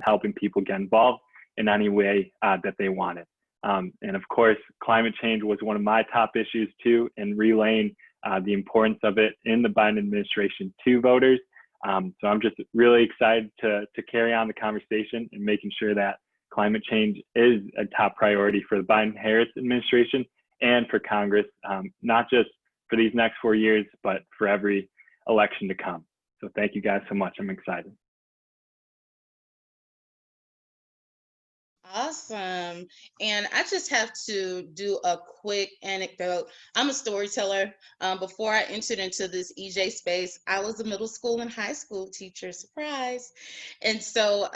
helping people get involved in any way that they wanted. And of course, climate change was one of my top issues too, and relaying the importance of it in the Biden administration to voters. So I'm just really excited to carry on the conversation and making sure that climate change is a top priority for the Biden-Harris administration and for Congress, not just for these next 4 years, but for every election to come. So thank you guys so much. I'm excited. Awesome. And I just have to do a quick anecdote. I'm a storyteller. Before I entered into this EJ space, I was a middle school and high school teacher, surprise. And so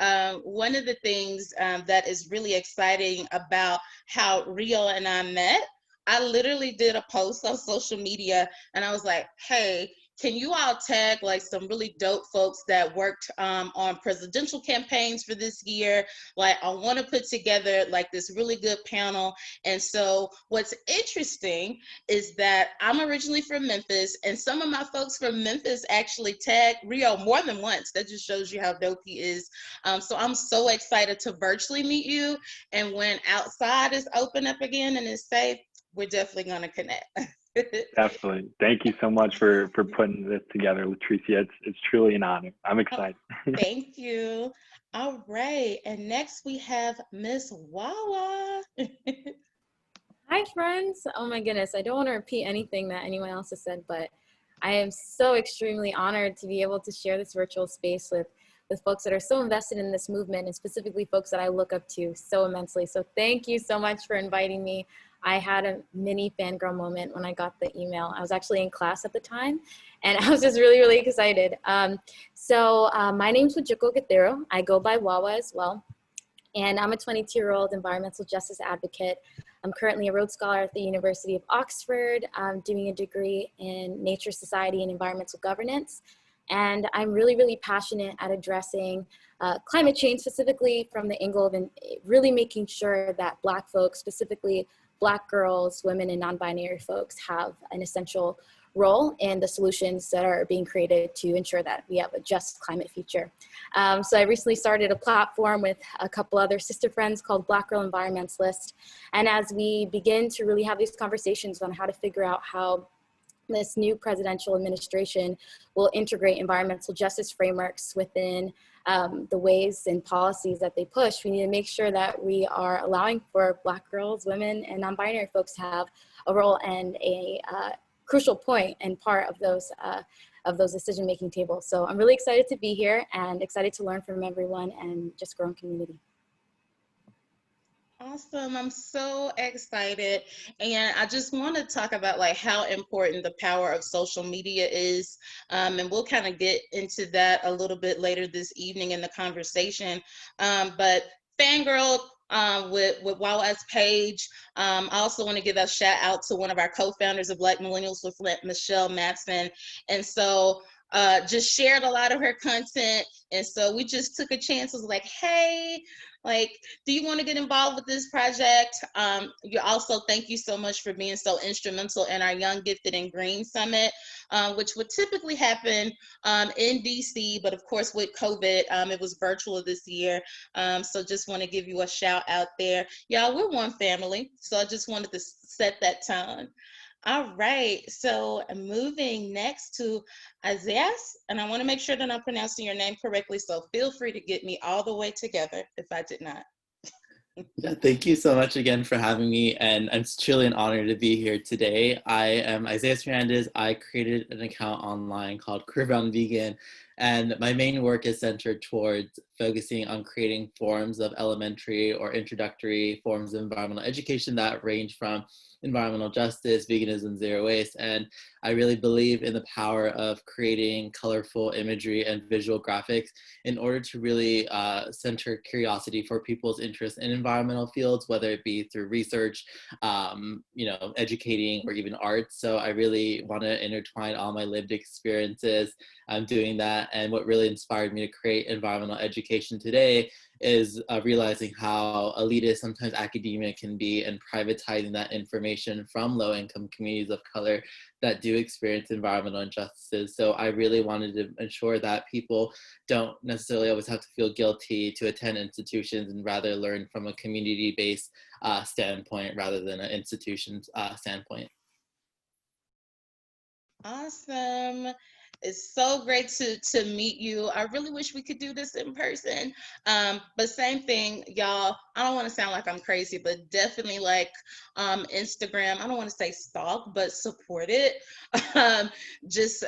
one of the things that is really exciting about how Rio and I met, I literally did a post on social media and I was like, hey, can you all tag like some really dope folks that worked on presidential campaigns for this year? Like, I want to put together like this really good panel. And so what's interesting is that I'm originally from Memphis, and some of my folks from Memphis actually tagged Rio more than once. That just shows you how dope he is. So I'm so excited to virtually meet you. And when outside is open up again and it's safe, we're definitely going to connect. Definitely. Thank you so much for putting this together, Latricia. It's truly an honor. I'm excited. Thank you. All right. And next we have Miss Wawa. Hi, friends. Oh my goodness. I don't want to repeat anything that anyone else has said, but I am so extremely honored to be able to share this virtual space with folks that are so invested in this movement, and specifically folks that I look up to so immensely. So thank you so much for inviting me. I had a mini fangirl moment when I got the email. I was actually in class at the time, and I was just really, really excited. My name's Wanjiku Gatheru. I go by Wawa as well, and I'm a 22-year-old environmental justice advocate. I'm currently a Rhodes Scholar at the University of Oxford. I'm doing a degree in nature, society, and environmental governance. And I'm really, really passionate at addressing climate change, specifically from the angle of really making sure that Black folks, specifically Black girls, women, and non-binary folks, have an essential role in the solutions that are being created to ensure that we have a just climate future. So I recently started a platform with a couple other sister friends called BlackGirlEnvironmentalist. And as we begin to really have these conversations on how to figure out how this new presidential administration will integrate environmental justice frameworks within the ways and policies that they push, we need to make sure that we are allowing for Black girls, women, and non-binary folks to have a role and a crucial point and part of those decision-making tables. So I'm really excited to be here and excited to learn from everyone and just grow in community. Awesome. I'm so excited. And I just want to talk about like how important the power of social media is. And we'll kind of get into that a little bit later this evening in the conversation. But Fangirl with Wawa's page. I also want to give a shout out to one of our co-founders of Black Millennials with Michelle Matson. And so just shared a lot of her content. And so we just took a chance. Was like, hey, like, do you want to get involved with this project? You also, thank you so much for being so instrumental in our Young, Gifted, and Green Summit, which would typically happen in DC, but of course with COVID, it was virtual this year. So just want to give you a shout out there. Y'all, we're one family. So I just wanted to set that tone. All right, so moving next to Isaias, and I want to make sure that I'm pronouncing your name correctly, so feel free to get me all the way together if I did not. Yeah, thank you so much again for having me, and it's truly an honor to be here today. I am Isaias Hernandez. I created an account online called Career Bound Vegan, and my main work is centered towards focusing on creating forms of elementary or introductory forms of environmental education that range from environmental justice, veganism, zero waste, and I really believe in the power of creating colorful imagery and visual graphics in order to really center curiosity for people's interest in environmental fields, whether it be through research, educating, or even art. So I really want to intertwine all my lived experiences doing that. And what really inspired me to create environmental education education today is realizing how elitist sometimes academia can be, and privatizing that information from low-income communities of color that do experience environmental injustices. So I really wanted to ensure that people don't necessarily always have to feel guilty to attend institutions, and rather learn from a community-based standpoint rather than an institution standpoint. Awesome. It's so great to meet you. I really wish we could do this in person. But same thing, y'all. I don't want to sound like I'm crazy, but definitely like Instagram. I don't want to say stalk, but support it. Just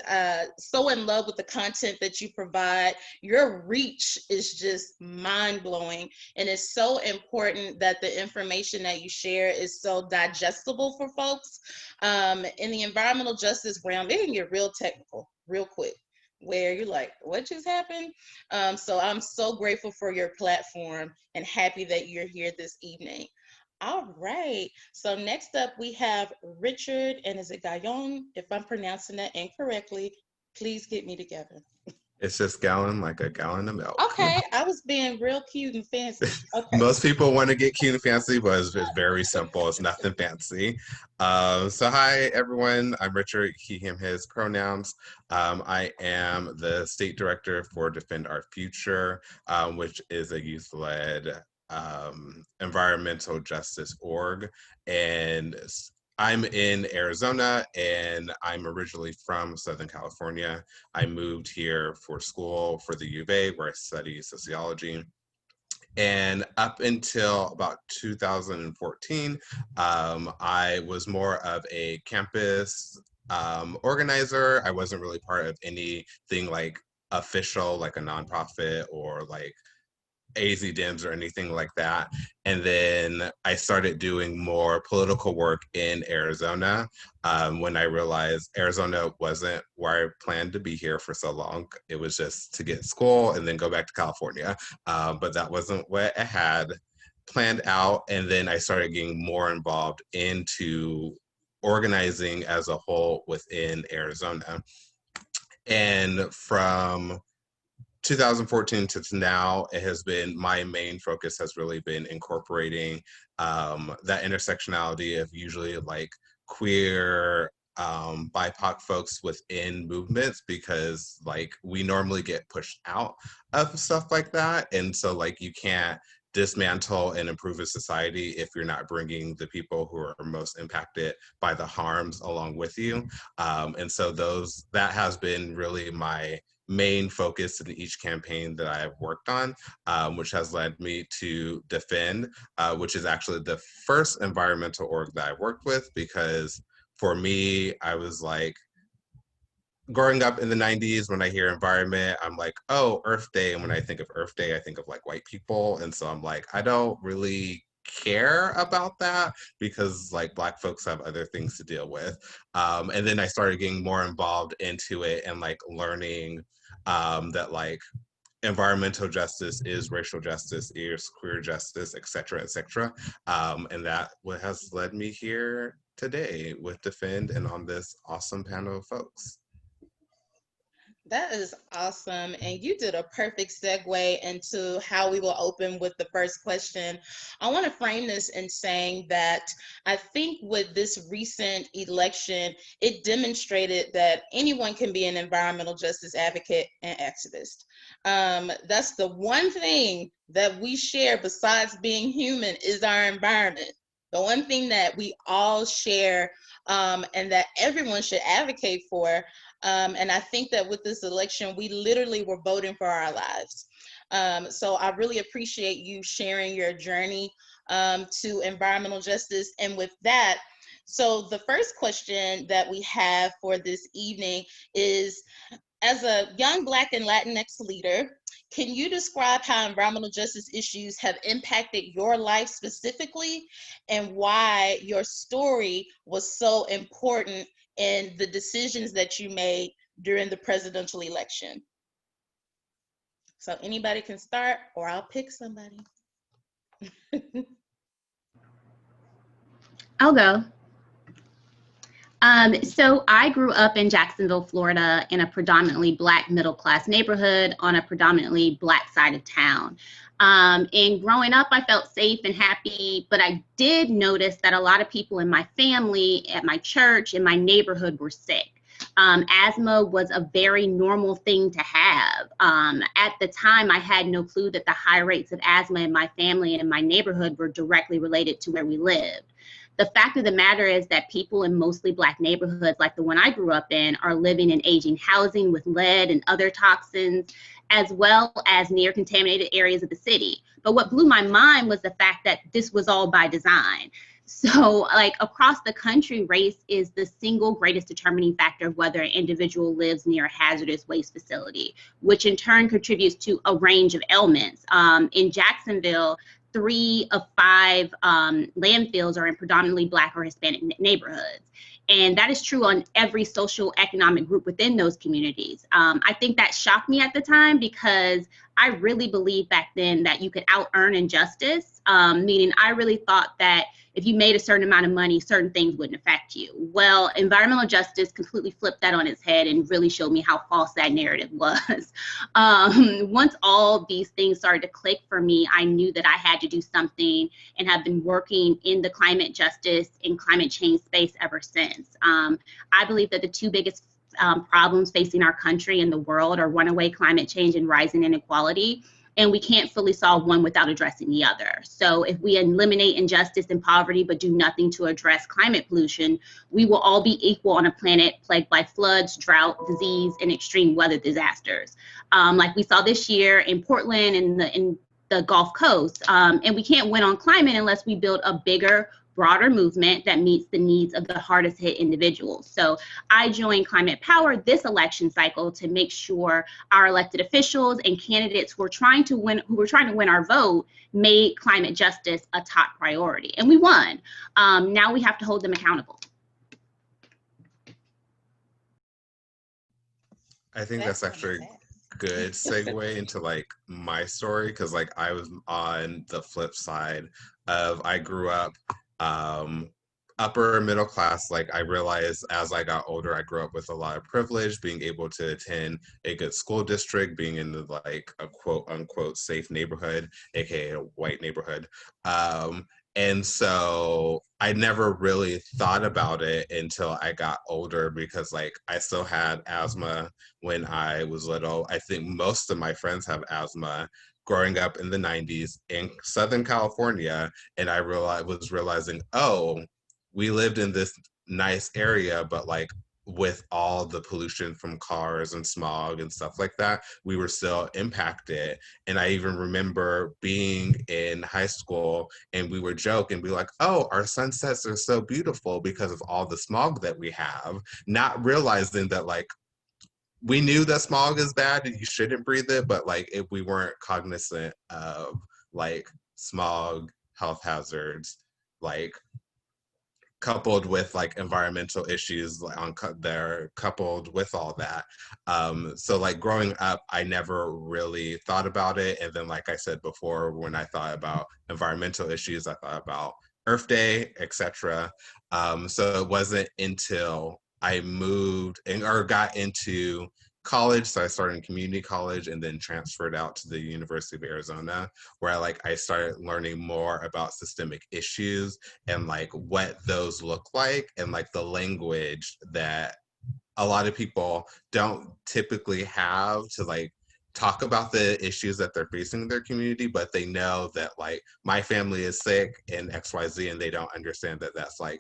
so in love with the content that you provide. Your reach is just mind-blowing. And it's so important that the information that you share is so digestible for folks. In the environmental justice realm, it can get real technical real quick, where you're like, what just happened? So I'm so grateful for your platform and happy that you're here this evening. All right, so next up we have Richard, and is it Gayon? If I'm pronouncing that incorrectly, please get me together. It's just gallon, like a gallon of milk. Okay, I was being real cute and fancy. Okay. Most people want to get cute and fancy, but it's very simple. It's nothing fancy. So hi, everyone. I'm Richard, he, him, his pronouns. I am the state director for Defend Our Future, which is a youth-led environmental justice org. And I'm in Arizona, and I'm originally from Southern California. I moved here for school for the U of A, where I study sociology. And up until about 2014, I was more of a campus organizer. I wasn't really part of anything like official, like a nonprofit or like AZ Dems or anything like that. And then I started doing more political work in Arizona when I realized Arizona wasn't where I planned to be here for so long. It was just to get school and then go back to California. But that wasn't what I had planned out. And then I started getting more involved into organizing as a whole within Arizona. And from 2014 to now, it has been, my main focus has really been incorporating that intersectionality of usually like queer, BIPOC folks within movements, because like we normally get pushed out of stuff like that. And so like you can't dismantle and improve a society if you're not bringing the people who are most impacted by the harms along with you. And so that has been really my main focus in each campaign that I have worked on, which has led me to Defend, which is actually the first environmental org that I worked with, because for me, I was like, growing up in the 90s, when I hear environment, I'm like, oh, Earth Day. And when I think of Earth Day, I think of like white people. And so I'm like, I don't really care about that, because like Black folks have other things to deal with. And then I started getting more involved into it and like learning that like environmental justice is racial justice, is queer justice, et cetera, et cetera. And that what has led me here today with Defend and on this awesome panel of folks. That is awesome. And you did a perfect segue into how we will open with the first question. I want to frame this in saying that I think with this recent election, it demonstrated that anyone can be an environmental justice advocate and activist. That's the one thing that we share besides being human is our environment. The one thing that we all share and that everyone should advocate for. And I think that with this election, we literally were voting for our lives. So I really appreciate you sharing your journey to environmental justice. And with that, so the first question that we have for this evening is, as a young Black and Latinx leader, can you describe how environmental justice issues have impacted your life specifically, and why your story was so important in the decisions that you made during the presidential election? So anybody can start, or I'll pick somebody. I'll go. So I grew up in Jacksonville, Florida, in a predominantly Black middle-class neighborhood on a predominantly Black side of town. And growing up, I felt safe and happy, but I did notice that a lot of people in my family, at my church, in my neighborhood were sick. Asthma was a very normal thing to have. At the time, I had no clue that the high rates of asthma in my family and in my neighborhood were directly related to where we lived. The fact of the matter is that people in mostly Black neighborhoods like the one I grew up in are living in aging housing with lead and other toxins, as well as near contaminated areas of the city. But what blew my mind was the fact that this was all by design. So like across the country, race is the single greatest determining factor of whether an individual lives near a hazardous waste facility, which in turn contributes to a range of ailments. In Jacksonville, 3 of 5 landfills are in predominantly Black or Hispanic neighborhoods. And that is true on every social economic group within those communities. I think that shocked me at the time because I really believed back then that you could out earn injustice, meaning I really thought that if you made a certain amount of money, certain things wouldn't affect you. Well, environmental justice completely flipped that on its head and really showed me how false that narrative was. Once all these things started to click for me, I knew that I had to do something and have been working in the climate justice and climate change space ever since. I believe that the two biggest problems facing our country and the world are runaway climate change and rising inequality. And we can't fully solve one without addressing the other. So if we eliminate injustice and poverty, but do nothing to address climate pollution, we will all be equal on a planet plagued by floods, drought, disease, and extreme weather disasters. Like we saw this year in Portland and in the Gulf Coast. And we can't win on climate unless we build a bigger, broader movement that meets the needs of the hardest hit individuals. So I joined Climate Power this election cycle to make sure our elected officials and candidates who were trying to win our vote made climate justice a top priority. And we won. Now we have to hold them accountable. I think that's actually a good segue into like my story, because like I was on the flip side of, I grew up upper middle class. Like I realized as I got older, I grew up with a lot of privilege, being able to attend a good school district, being in the like a quote unquote safe neighborhood, aka a white neighborhood. And so I never really thought about it until I got older, because like I still had asthma when I was little. I think most of my friends have asthma. Growing up in the 90s in Southern California, and I was realizing, oh, we lived in this nice area, but like with all the pollution from cars and smog and stuff like that, we were still impacted. And I even remember being in high school and we would joke and be like, oh, our sunsets are so beautiful because of all the smog that we have, not realizing that like we knew that smog is bad and you shouldn't breathe it, but like if we weren't cognizant of like smog, health hazards, like coupled with like environmental issues on there, coupled with all that. So like growing up, I never really thought about it. And then like I said before, when I thought about environmental issues, I thought about Earth Day, etc. So it wasn't until I moved or got into college, so I started in community college and then transferred out to the University of Arizona, where I started learning more about systemic issues and like what those look like, and like the language that a lot of people don't typically have to like talk about the issues that they're facing in their community, but they know that like my family is sick and XYZ, and they don't understand that that's like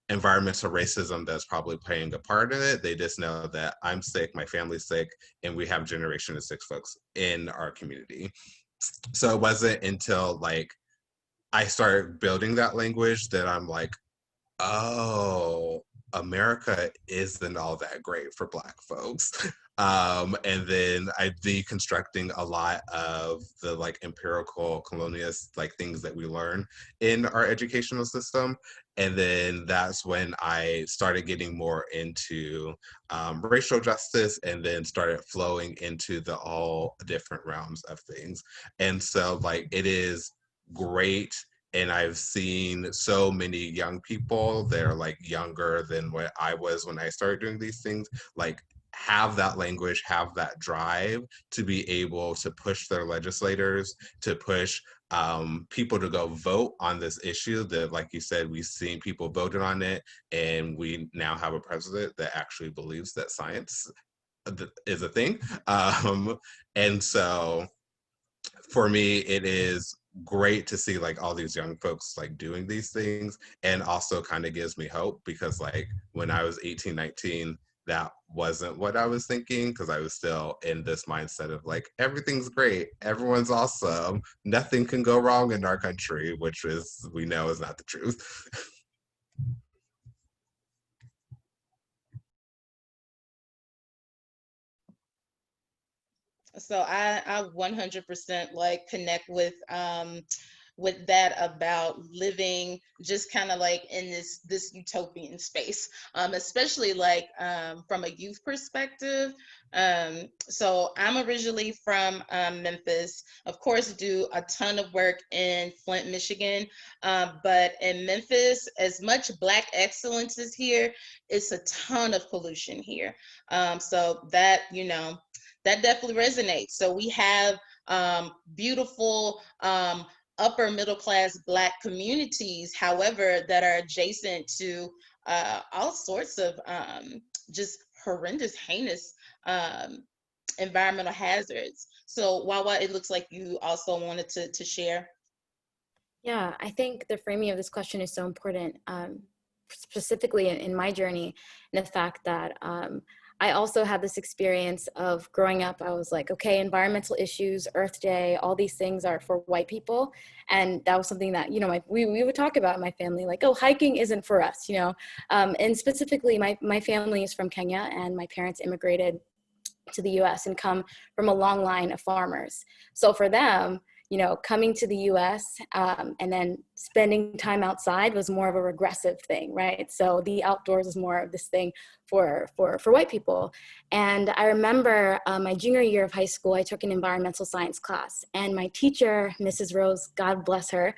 environmental racism that's probably playing a part in it. They just know that I'm sick, my family's sick, and we have generation of sick folks in our community. So it wasn't until like I started building that language that I'm like, oh, America isn't all that great for Black folks. And then I deconstructing a lot of the like empirical colonialist like things that we learn in our educational system. And then that's when I started getting more into racial justice, and then started flowing into the all different realms of things. And so like it is great and I've seen so many young people that are like younger than what I was when I started doing these things, like have that language, have that drive to be able to push their legislators, to push people to go vote on this issue that, like you said, we've seen people voted on it, and we now have a president that actually believes that science is a thing. And so for me, it is great to see like all these young folks like doing these things, and also kind of gives me hope, because like when I was 18, 19, that wasn't what I was thinking, because I was still in this mindset of like, everything's great, everyone's awesome, nothing can go wrong in our country, which is, we know, is not the truth. So I 100% like connect with that about living just kind of like in this utopian space, especially like from a youth perspective. So I'm originally from Memphis, of course, do a ton of work in Flint, Michigan, but in Memphis, as much Black excellence is here, it's a ton of pollution here. So that, you know, that definitely resonates. So we have beautiful upper middle class Black communities, however, that are adjacent to all sorts of just horrendous, heinous environmental hazards. So Wawa, it looks like you also wanted to share. Yeah, I think the framing of this question is so important, specifically in my journey, and the fact that I also had this experience of growing up. I was like, okay, environmental issues, Earth Day, all these things are for white people. And that was something that, you know, we would talk about in my family, like, oh, hiking isn't for us, you know. And specifically, my family is from Kenya, and my parents immigrated to the US and come from a long line of farmers. So for them, you know, coming to the US and then spending time outside was more of a regressive thing, right? So the outdoors is more of this thing for white people. And I remember my junior year of high school, I took an environmental science class, and my teacher, Mrs. Rose, God bless her,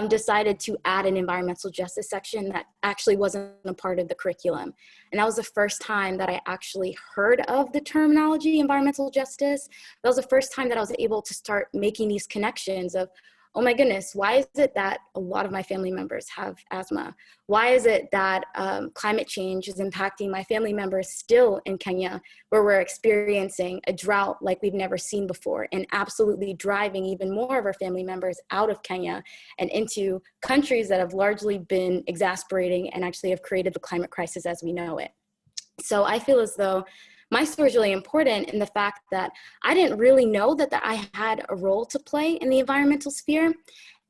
decided to add an environmental justice section that actually wasn't a part of the curriculum. And that was the first time that I actually heard of the terminology environmental justice. That was the first time that I was able to start making these connections of, oh my goodness, why is it that a lot of my family members have asthma? Why is it that climate change is impacting my family members still in Kenya, where we're experiencing a drought like we've never seen before, and absolutely driving even more of our family members out of Kenya and into countries that have largely been exasperating and actually have created the climate crisis as we know it. So I feel as though my story is really important in the fact that I didn't really know that I had a role to play in the environmental sphere.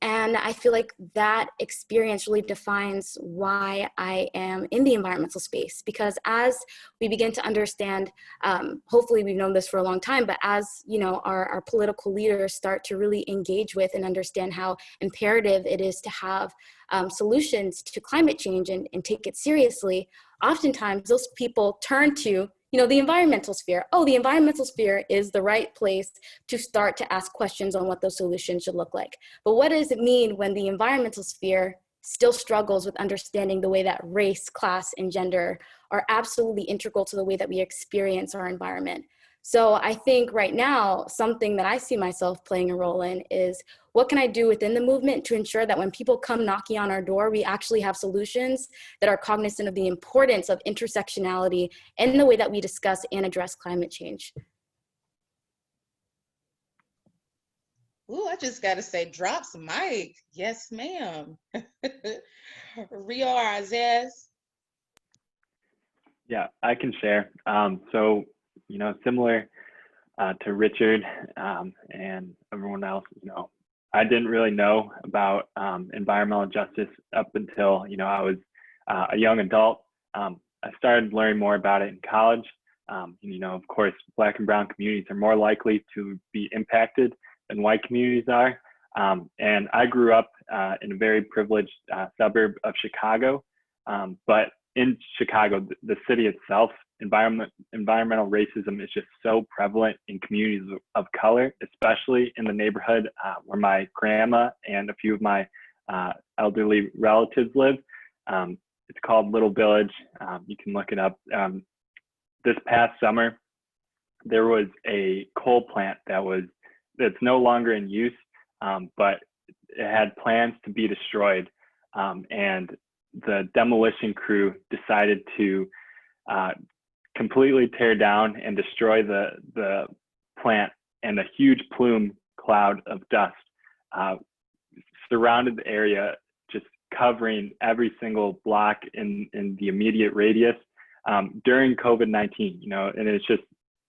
And I feel like that experience really defines why I am in the environmental space, because as we begin to understand, hopefully we've known this for a long time, but as you know, our political leaders start to really engage with and understand how imperative it is to have solutions to climate change and take it seriously, oftentimes those people turn to, you know, the environmental sphere. Oh, the environmental sphere is the right place to start to ask questions on what those solutions should look like. But what does it mean when the environmental sphere still struggles with understanding the way that race, class, and gender are absolutely integral to the way that we experience our environment? So I think right now, something that I see myself playing a role in is, what can I do within the movement to ensure that when people come knocking on our door, we actually have solutions that are cognizant of the importance of intersectionality in the way that we discuss and address climate change. Ooh, I just got to say, drop some mic. Yes, ma'am. Rio or Isaias? Yeah, I can share. So, you know, similar to Richard and everyone else, you know, I didn't really know about environmental justice up until, you know, I was a young adult. I started learning more about it in college. You know, of course, Black and brown communities are more likely to be impacted than white communities are. And I grew up in a very privileged suburb of Chicago. But in Chicago, the city itself, environmental racism is just so prevalent in communities of color, especially in the neighborhood where my grandma and a few of my elderly relatives live. It's called Little Village. You can look it up. This past summer, there was a coal plant that's no longer in use, but it had plans to be destroyed. And the demolition crew decided to completely tear down and destroy the plant, and a huge plume cloud of dust surrounded the area, just covering every single block in the immediate radius during COVID-19, and it's just,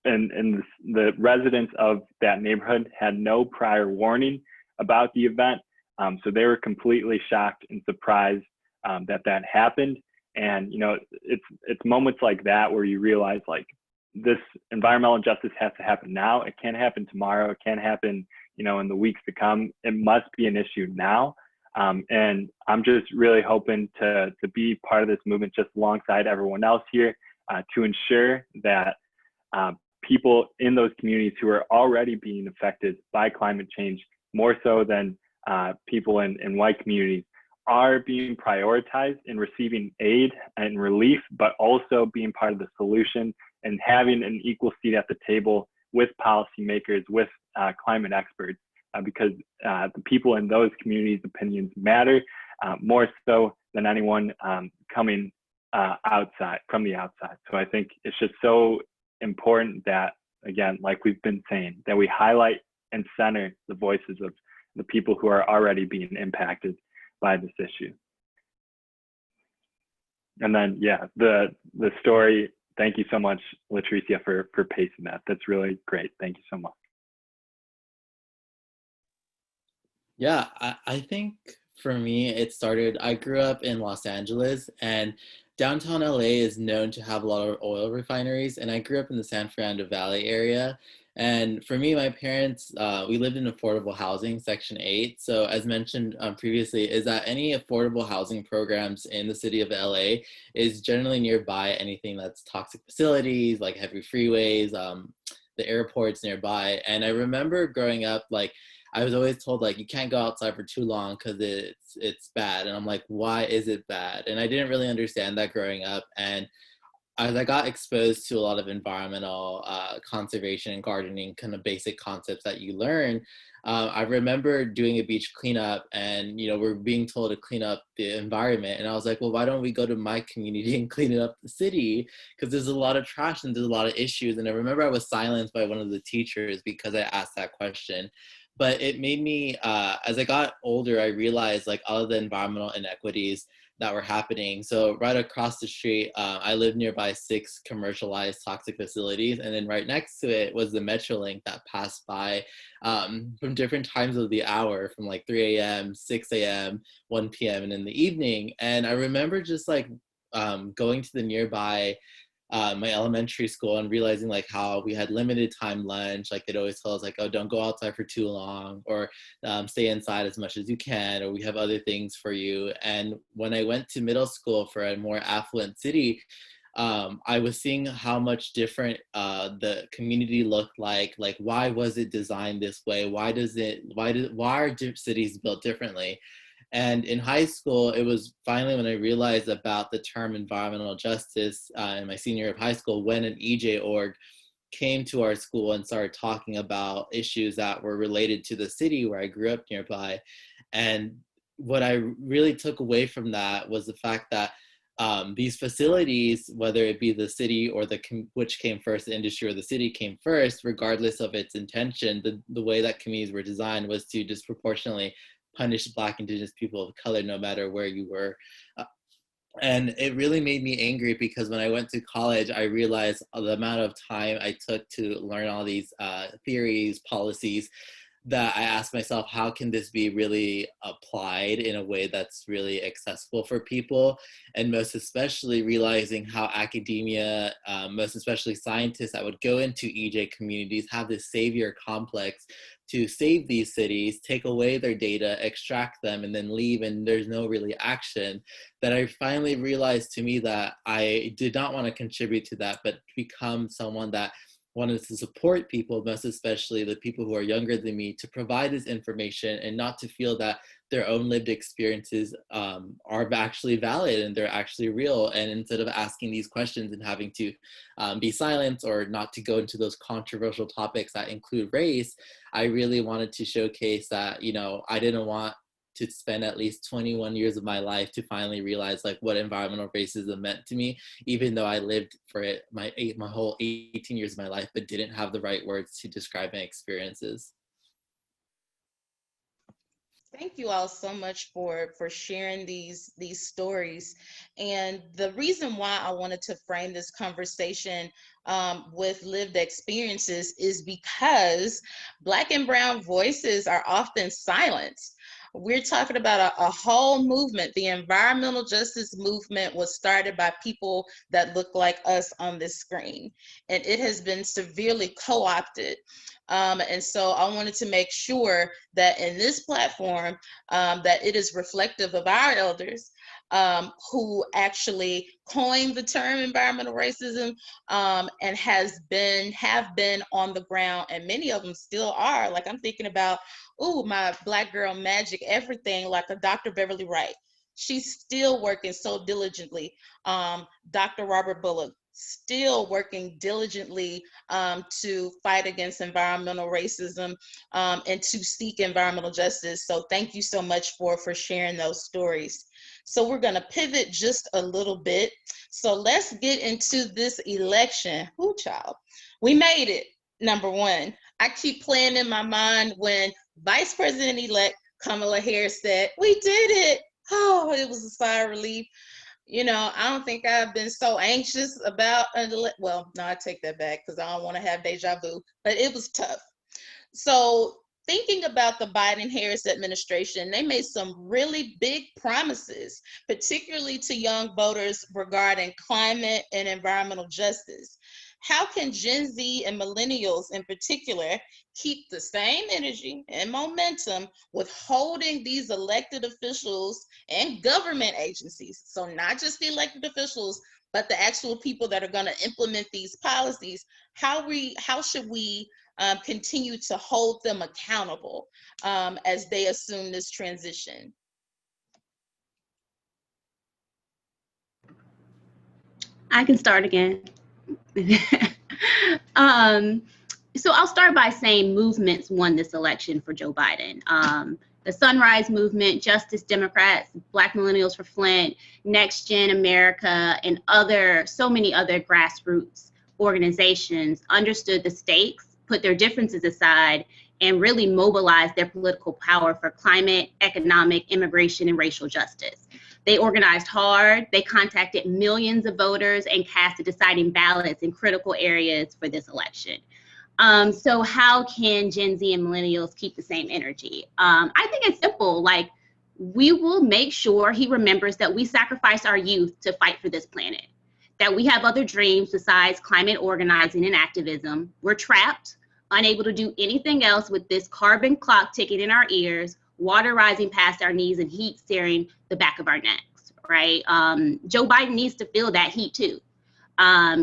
and the residents of that neighborhood had no prior warning about the event. So they were completely shocked and surprised that happened. And, it's moments like that where you realize, like, this environmental justice has to happen now. It can't happen tomorrow. It can't happen, in the weeks to come. It must be an issue now. And I'm just really hoping to be part of this movement just alongside everyone else here to ensure that people in those communities who are already being affected by climate change, more so than people in white communities, are being prioritized in receiving aid and relief, but also being part of the solution and having an equal seat at the table with policymakers, with climate experts, because the people in those communities' opinions matter more so than anyone coming from the outside. So I think it's just so important that, again, like we've been saying, that we highlight and center the voices of the people who are already being impacted by this issue. And then, the story, thank you so much, Latricia, for pacing that. That's really great. Thank you so much. Yeah, I think for me, I grew up in Los Angeles, and downtown LA is known to have a lot of oil refineries, and I grew up in the San Fernando Valley area. And for me, my parents, we lived in affordable housing, Section 8. So as mentioned previously, is that any affordable housing programs in the city of LA is generally nearby anything that's toxic facilities, like heavy freeways, the airports nearby. And I remember growing up, like, I was always told, like, you can't go outside for too long because it's bad. And I'm like, why is it bad? And I didn't really understand that growing up. And as I got exposed to a lot of environmental conservation and gardening kind of basic concepts that you learn, I remember doing a beach cleanup, and we're being told to clean up the environment, and I was like, well, why don't we go to my community and clean it up the city, because there's a lot of trash and there's a lot of issues. And I remember I was silenced by one of the teachers because I asked that question. But it made me, as I got older, I realized, like, all of the environmental inequities that were happening. So right across the street, I lived nearby 6 commercialized toxic facilities. And then right next to it was the Metrolink that passed by from different times of the hour, from like 3 a.m., 6 a.m., 1 p.m., and in the evening. And I remember just like going to the nearby my elementary school and realizing, like, how we had limited time lunch. Like, it always told us, like, oh, don't go outside for too long, or stay inside as much as you can, or we have other things for you. And when I went to middle school for a more affluent city, I was seeing how much different the community looked like why was it designed this way? Why are cities built differently? And in high school, it was finally when I realized about the term environmental justice in my senior year of high school, when an EJ org came to our school and started talking about issues that were related to the city where I grew up nearby. And what I really took away from that was the fact that these facilities, whether it be the city or which came first, the industry or the city came first, regardless of its intention, the way that communities were designed was to disproportionately punish Black, Indigenous people of color, no matter where you were. And it really made me angry, because when I went to college, I realized the amount of time I took to learn all these theories, policies, that I asked myself, how can this be really applied in a way that's really accessible for people? And most especially realizing how academia, most especially scientists that would go into EJ communities, have this savior complex to save these cities, take away their data, extract them, and then leave, and there's no really action. That I finally realized to me that I did not want to contribute to that, but become someone that wanted to support people, most especially the people who are younger than me, to provide this information and not to feel that their own lived experiences are actually valid and they're actually real. And instead of asking these questions and having to be silent or not to go into those controversial topics that include race, I really wanted to showcase that, you know, I didn't want to spend at least 21 years of my life to finally realize like what environmental racism meant to me, even though I lived for it my whole 18 years of my life, but didn't have the right words to describe my experiences. Thank you all so much for sharing these stories. And the reason why I wanted to frame this conversation with lived experiences is because Black and Brown voices are often silenced. We're talking about a whole movement. The environmental justice movement was started by people that look like us on this screen, and it has been severely co-opted. And so I wanted to make sure that in this platform, that it is reflective of our elders who actually coined the term environmental racism and have been on the ground, and many of them still are. Like I'm thinking about, my Black girl magic, everything, like a Dr. Beverly Wright. She's still working so diligently. Dr. Robert Bullock, still working diligently to fight against environmental racism and to seek environmental justice. So thank you so much for sharing those stories. So we're gonna pivot just a little bit. So let's get into this election. Whoo, child, we made it, number one. I keep playing in my mind when Vice President-elect Kamala Harris said, "We did it." Oh, it was a sigh of relief. You know, I don't think I've been so anxious about, well, no, I take that back because I don't want to have deja vu, but it was tough. So thinking about the Biden-Harris administration, they made some really big promises, particularly to young voters regarding climate and environmental justice. How can Gen Z and millennials in particular keep the same energy and momentum with holding these elected officials and government agencies? So not just the elected officials, but the actual people that are going to implement these policies. How should we continue to hold them accountable as they assume this transition? I can start again. So I'll start by saying movements won this election for Joe Biden. The Sunrise Movement, Justice Democrats, Black Millennials for Flint, Next Gen America, and so many other grassroots organizations understood the stakes, put their differences aside, and really mobilized their political power for climate, economic, immigration, and racial justice. They organized hard, they contacted millions of voters, and cast the deciding ballots in critical areas for this election. So how can Gen Z and millennials keep the same energy? I think it's simple. Like, we will make sure he remembers that we sacrificed our youth to fight for this planet, that we have other dreams besides climate organizing and activism. We're trapped, unable to do anything else with this carbon clock ticking in our ears, water rising past our knees, and heat searing the back of our necks, right? Joe Biden needs to feel that heat too.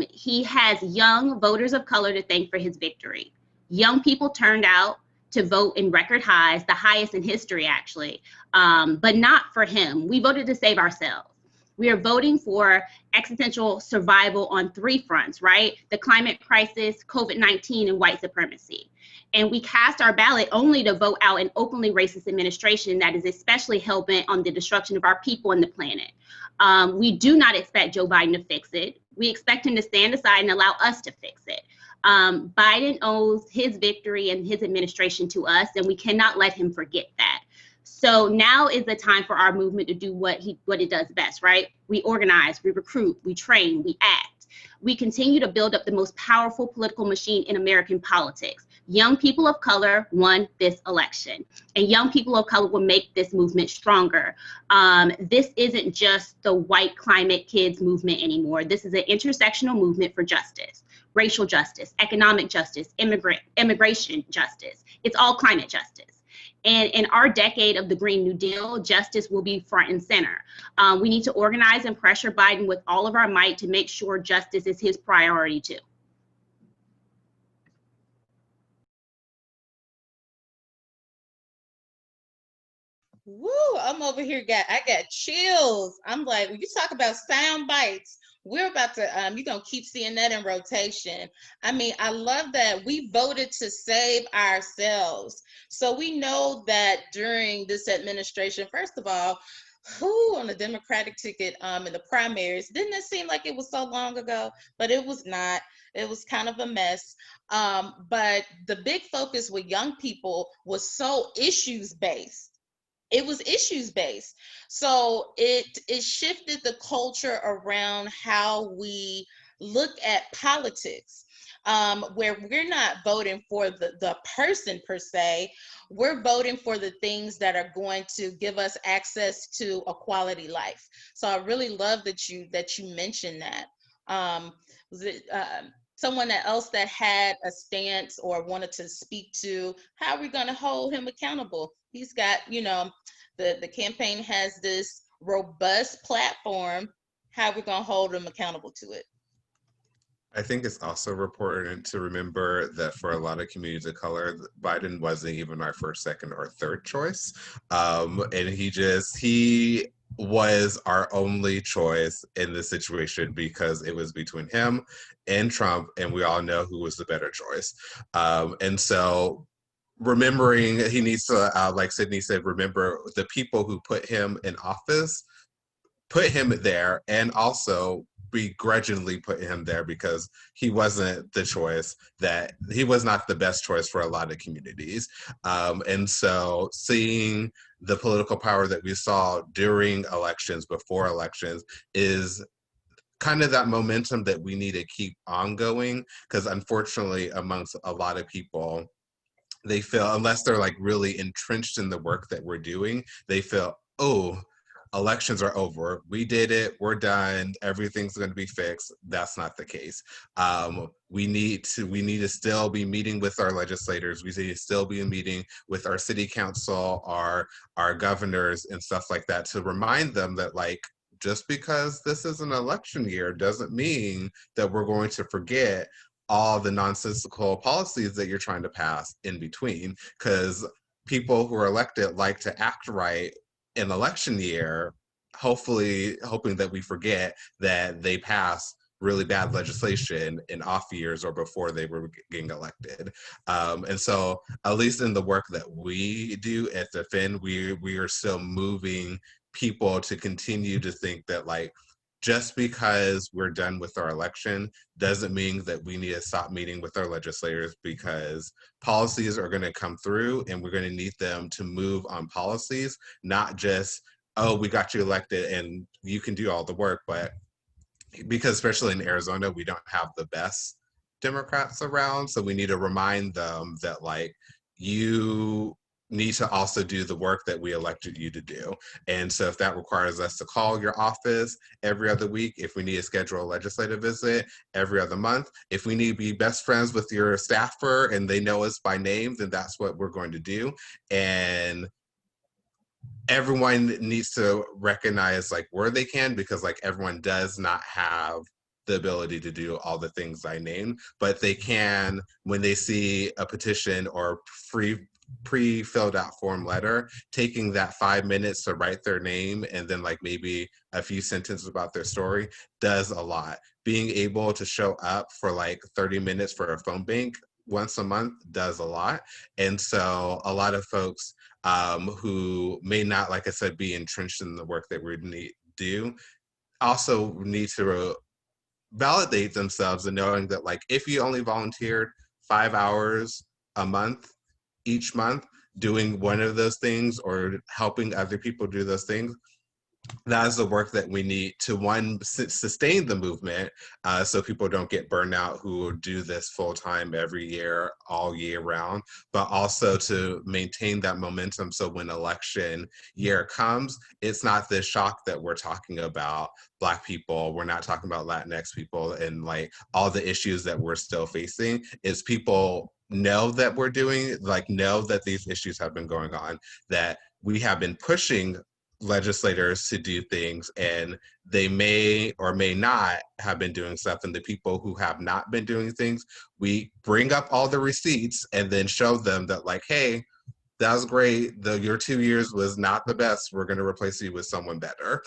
He has young voters of color to thank for his victory. Young people turned out to vote in record highs, the highest in history actually, but not for him. We voted to save ourselves. We are voting for existential survival on three fronts, right? The climate crisis, COVID-19, and white supremacy. And we cast our ballot only to vote out an openly racist administration that is especially hell-bent on the destruction of our people and the planet. We do not expect Joe Biden to fix it. We expect him to stand aside and allow us to fix it. Biden owes his victory and his administration to us, and we cannot let him forget that. So now is the time for our movement to do what it does best, right? We organize, we recruit, we train, we act. We continue to build up the most powerful political machine in American politics. Young people of color won this election, and young people of color will make this movement stronger. This isn't just the white climate kids movement anymore. This is an intersectional movement for justice, racial justice, economic justice, immigration justice. It's all climate justice. And in our decade of the Green New Deal, justice will be front and center. We need to organize and pressure Biden with all of our might to make sure justice is his priority too. Woo, I'm over here, I got chills. I'm like, when you talk about sound bites, we're about to, you're going to keep seeing that in rotation. I mean, I love that we voted to save ourselves. So we know that during this administration, first of all, who on the Democratic ticket in the primaries, didn't it seem like it was so long ago? But it was not. It was kind of a mess. But the big focus with young people was so issues based. It was issues based. So it shifted the culture around how we look at politics, where we're not voting for the person per se. We're voting for the things that are going to give us access to a quality life. So I really love that you mentioned that. Was it someone else that had a stance or wanted to speak to how are we going to hold him accountable? He's got, the campaign has this robust platform. How are we going to hold him accountable to it? I think it's also important to remember that for a lot of communities of color, Biden wasn't even our first, second, or third choice. And he was our only choice in this situation because it was between him and Trump, and we all know who was the better choice. And so remembering he needs to, like Sydney said, remember the people who put him in office, put him there, and also begrudgingly put him there because he wasn't the choice, that he was not the best choice for a lot of communities. And so seeing the political power that we saw during elections, before elections, is kind of that momentum that we need to keep ongoing, because unfortunately amongst a lot of people, they feel, unless they're like really entrenched in the work that we're doing, they feel, oh, elections are over. We did it. We're done. Everything's going to be fixed. That's not the case. We need to still be meeting with our legislators. We need to still be meeting with our city council, our governors, and stuff like that, to remind them that, like, just because this is an election year doesn't mean that we're going to forget all the nonsensical policies that you're trying to pass in between, because people who are elected like to act right in election year, hopefully hoping that we forget that they pass really bad legislation in off years or before they were getting elected. And so at least in the work that we do at the Fin, we are still moving people to continue to think that, like, just because we're done with our election doesn't mean that we need to stop meeting with our legislators, because policies are going to come through and we're going to need them to move on policies, not just, oh, we got you elected and you can do all the work. But because especially in Arizona, we don't have the best Democrats around, so we need to remind them that, like, you need to also do the work that we elected you to do. And so if that requires us to call your office every other week, if we need to schedule a legislative visit every other month, if we need to be best friends with your staffer and they know us by name, then that's what we're going to do. And everyone needs to recognize, like, where they can, because, like, everyone does not have the ability to do all the things I named, but they can, when they see a petition or pre-filled out form letter, taking that 5 minutes to write their name and then, like, maybe a few sentences about their story does a lot. Being able to show up for like 30 minutes for a phone bank once a month does a lot. And so a lot of folks who may not, like I said, be entrenched in the work that we need do also need to validate themselves and knowing that, like, if you only volunteered 5 hours a month, each month, doing one of those things or helping other people do those things, that is the work that we need to, one, sustain the movement, so people don't get burned out who do this full time every year, all year round, but also to maintain that momentum so when election year comes, it's not this shock that we're talking about Black people, we're not talking about Latinx people, and like all the issues that we're still facing. Is people know that we're doing, like, know that these issues have been going on, that we have been pushing legislators to do things, and they may or may not have been doing stuff. And the people who have not been doing things, we bring up all the receipts and then show them that, like, hey, that was great. Your 2 years was not the best. We're going to replace you with someone better.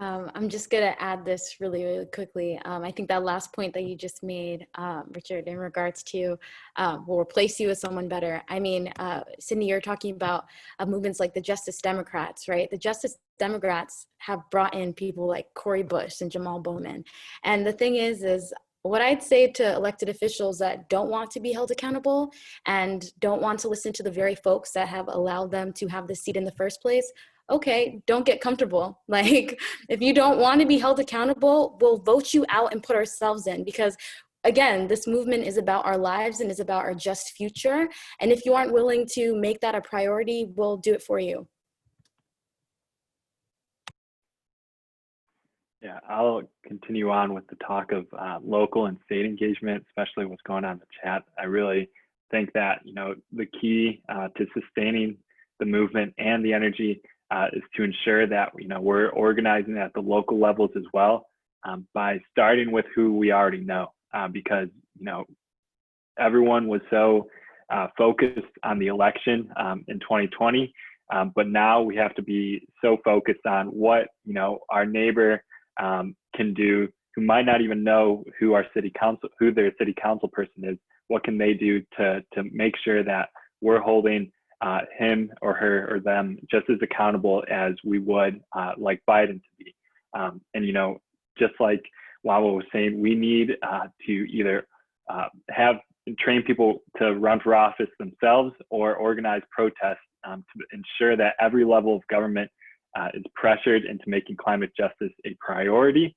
I'm just going to add this really, really quickly. I think that last point that you just made, Richard, in regards to we'll replace you with someone better. I mean, Sydney, you're talking about movements like the Justice Democrats, right? The Justice Democrats have brought in people like Cori Bush and Jamal Bowman. And the thing is what I'd say to elected officials that don't want to be held accountable and don't want to listen to the very folks that have allowed them to have this seat in the first place, okay, don't get comfortable. Like, if you don't want to be held accountable, we'll vote you out and put ourselves in, because again, this movement is about our lives and is about our just future. And if you aren't willing to make that a priority, we'll do it for you. Yeah, I'll continue on with the talk of local and state engagement, especially what's going on in the chat. I really think that, the key to sustaining the movement and the energy is to ensure that, we're organizing at the local levels as well, by starting with who we already know, because, everyone was so focused on the election in 2020, but now we have to be so focused on what, our neighbor can do, who might not even know who their city council person is. What can they do to make sure that we're holding him or her or them just as accountable as we would like Biden to be. And, just like Wawa was saying, we need to either train people to run for office themselves or organize protests to ensure that every level of government is pressured into making climate justice a priority,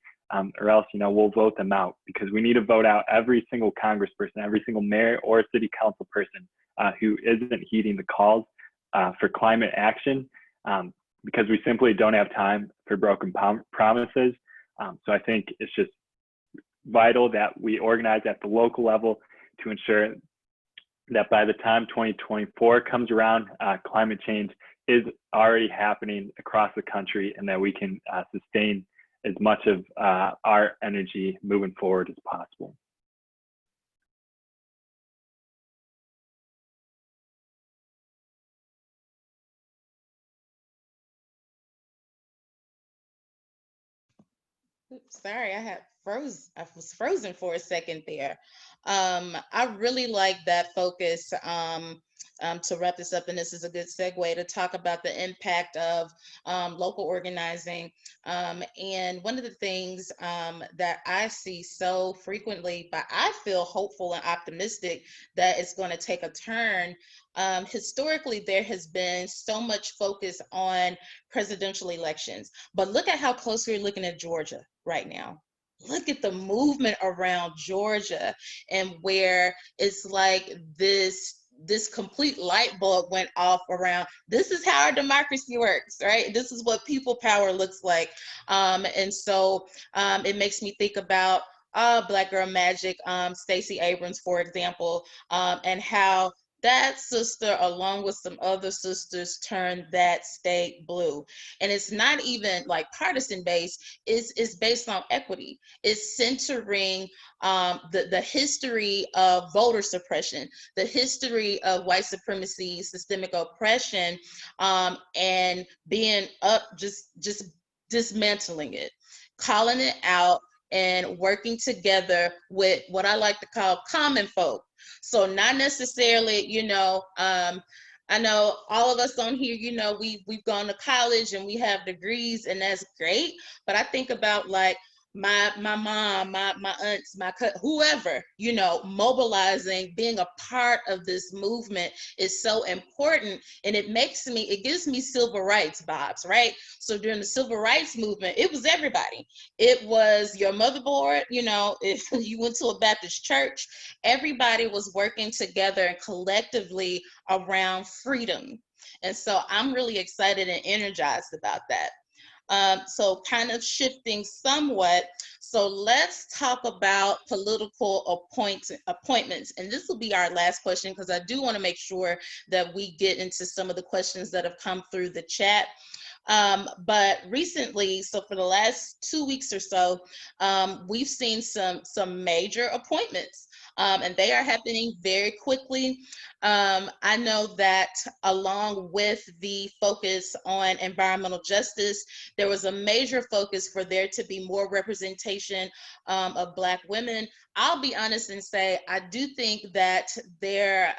or else, we'll vote them out, because we need to vote out every single congressperson, every single mayor or city council person who isn't heeding the calls for climate action, because we simply don't have time for broken promises. So I think it's just vital that we organize at the local level to ensure that by the time 2024 comes around, climate change is already happening across the country, and that we can sustain as much of our energy moving forward as possible. Oops, sorry, I was frozen for a second there. I really like that focus. To wrap this up, and this is a good segue to talk about the impact of local organizing. And one of the things that I see so frequently, but I feel hopeful and optimistic that it's going to take a turn. Historically, there has been so much focus on presidential elections, but look at how close we're looking at Georgia right now. Look at the movement around Georgia, and where it's like this complete light bulb went off around, this is how our democracy works, right? This is what people power looks like. And so it makes me think about Black Girl Magic, Stacey Abrams, for example, and how that sister, along with some other sisters, turned that state blue. And it's not even like partisan based, it's based on equity. It's centering the history of voter suppression, the history of white supremacy, systemic oppression, and being up, just dismantling it, calling it out, and working together with what I like to call common folk. So not necessarily, I know all of us on here, we've gone to college and we have degrees, and that's great. But I think about like my mom, my aunts, whoever, mobilizing, being a part of this movement is so important. And it gives me civil rights vibes, right? So during the civil rights movement, it was everybody. It was your motherboard, if you went to a Baptist church, everybody was working together and collectively around freedom. And so I'm really excited and energized about that. So kind of shifting somewhat. So let's talk about political appointments. And this will be our last question, because I do want to make sure that we get into some of the questions that have come through the chat. But recently, so for the last 2 weeks or so, we've seen some major appointments and they are happening very quickly. I know that along with the focus on environmental justice, there was a major focus for there to be more representation of Black women. I'll be honest and say, I do think that there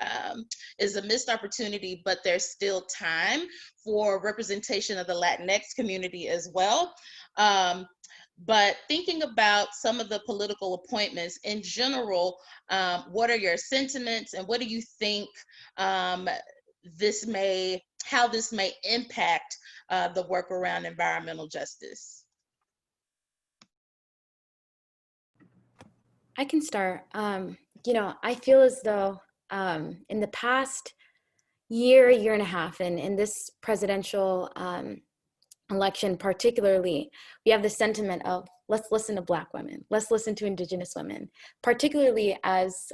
is a missed opportunity, but there's still time for representation of the Latinx community as well. But thinking about some of the political appointments in general, what are your sentiments and what do you think how this may impact the work around environmental justice? I can start. I feel as though in the past year and a half, and in this presidential election particularly, we have the sentiment of let's listen to Black women, let's listen to Indigenous women, particularly as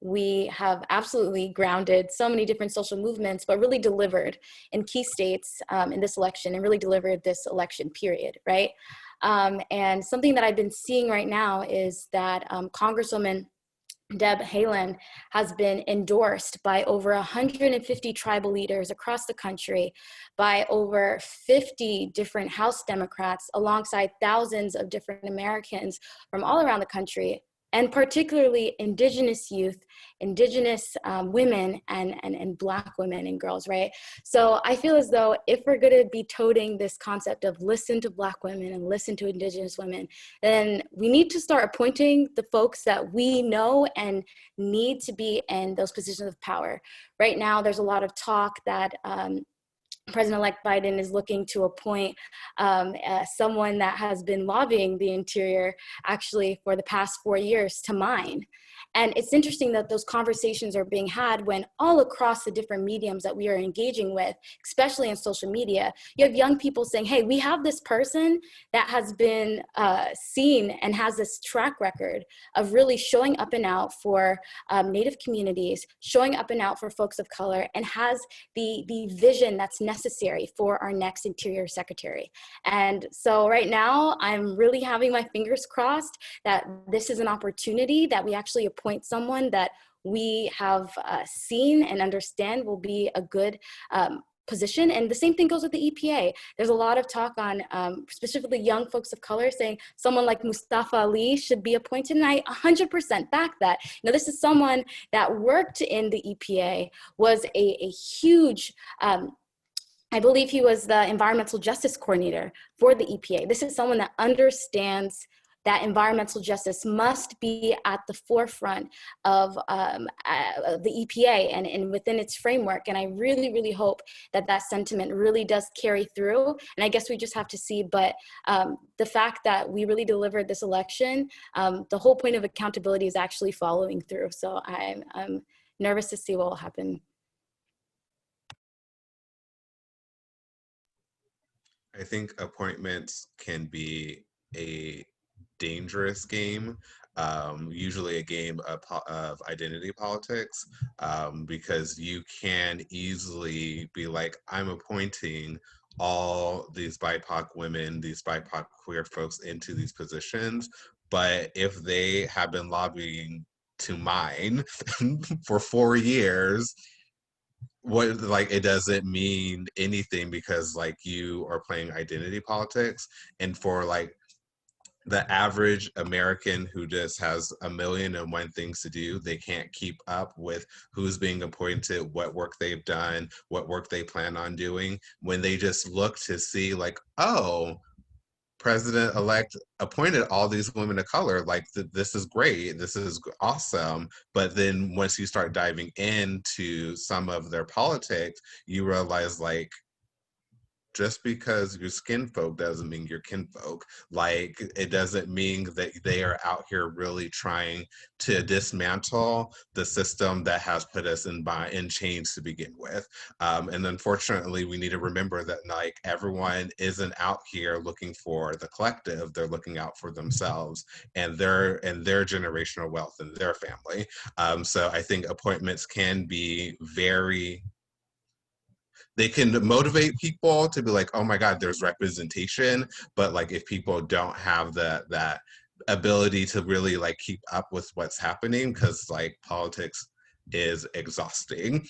we have absolutely grounded so many different social movements, but really delivered in key states in this election and really delivered this election period, right? And something that I've been seeing right now is that Congresswoman Deb Haaland has been endorsed by over 150 tribal leaders across the country, by over 50 different House Democrats, alongside thousands of different Americans from all around the country, and particularly Indigenous youth, Indigenous women, and Black women and girls, right? So I feel as though if we're gonna be toting this concept of listen to Black women and listen to Indigenous women, then we need to start appointing the folks that we know and need to be in those positions of power. Right now, there's a lot of talk that President-elect Biden is looking to appoint someone that has been lobbying the interior actually for the past 4 years to mine. And it's interesting that those conversations are being had when all across the different mediums that we are engaging with, especially in social media, you have young people saying, hey, we have this person that has been seen and has this track record of really showing up and out for Native communities, showing up and out for folks of color, and has the vision that's necessary for our next Interior Secretary. And so right now, I'm really having my fingers crossed that this is an opportunity that we actually appoint someone that we have seen and understand will be a good position. And the same thing goes with the EPA. There's a lot of talk on specifically young folks of color saying someone like Mustafa Ali should be appointed, and I 100% back that. Now, this is someone that worked in the EPA, was a huge I believe he was the environmental justice coordinator for the EPA. This is someone that understands that environmental justice must be at the forefront of the EPA and within its framework. And I really, really hope that that sentiment really does carry through. And I guess we just have to see, but the fact that we really delivered this election, the whole point of accountability is actually following through. So I'm nervous to see what will happen. I think appointments can be a dangerous game, usually a game of identity politics, because you can easily be like, I'm appointing all these BIPOC women, these BIPOC queer folks into these positions, but if they have been lobbying to mine for 4 years, what, like, it doesn't mean anything because like you are playing identity politics. And for like the average American who just has a million and one things to do, they can't keep up with who's being appointed, what work they've done, what work they plan on doing, when they just look to see like, oh, President-elect appointed all these women of color, like this is great, this is awesome. But then once you start diving into some of their politics, you realize like, just because you're skin folk doesn't mean you're kinfolk. Like, it doesn't mean that they are out here really trying to dismantle the system that has put us in chains to begin with. And unfortunately, we need to remember that like everyone isn't out here looking for the collective; they're looking out for themselves and their generational wealth and their family. So I think appointments can be they can motivate people to be like, oh my God, there's representation. But like if people don't have that ability to really like keep up with what's happening, because like politics is exhausting,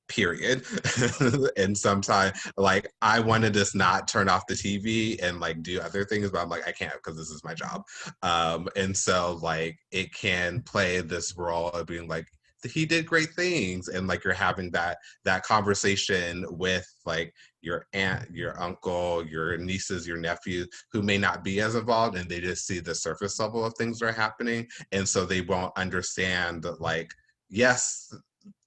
period. And sometimes like I want to just not turn off the TV and like do other things, but I'm like, I can't because this is my job. And so like it can play this role of being like, he did great things, and like you're having that conversation with like your aunt, your uncle, your nieces, your nephews, who may not be as involved, and they just see the surface level of things that are happening, and so they won't understand that like, yes,